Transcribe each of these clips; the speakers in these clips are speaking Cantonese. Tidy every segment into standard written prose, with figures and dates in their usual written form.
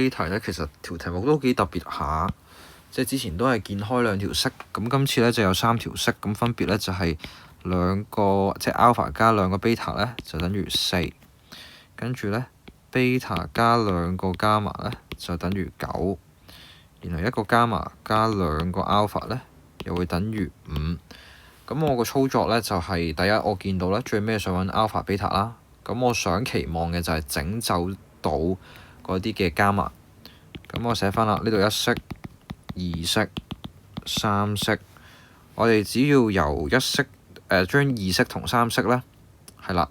呢題咧其實條題目都幾特別下，即係之前都係見開兩條式，咁今次咧就有三條式，咁分別咧就係兩個即係 alpha 加兩個 beta 咧就等於4，跟住咧 beta 加兩個 gamma 咧就等於9，然後一個 gamma 加兩個 alpha 咧又會等於5。咁我個操作咧就係第一，我見到咧最尾想揾 alpha beta 啦，咁我想期望嘅就係整走到嗰啲嘅 gamma。咁我寫翻啦，呢度一式、二式、三式，我哋只要由一式將二式同三式咧係啦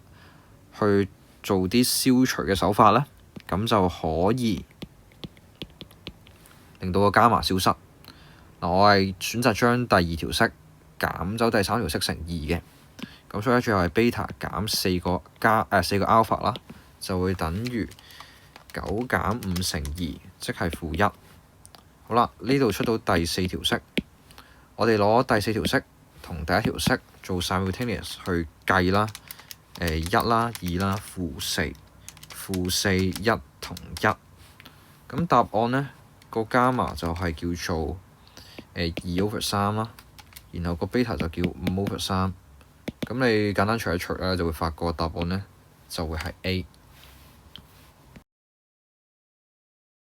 去做啲消除嘅手法咧，咁就可以令到個 gamma 消失。我係選擇將第二條式減走第三條式乘2嘅，咁所以最後係 beta 減4個alpha 啦，就會等於9減5乘2，即係-1。好啦，呢度出到第四條式，我哋攞第四條式同第一條式做 simultaneous 去計啦，1啦、2啦、-4、-4、1同1。咁答案呢個 gamma 就係叫做2/3啦。然後個 beta 就叫5/3，咁你簡單除一除咧，就會發覺答案咧就會係 A。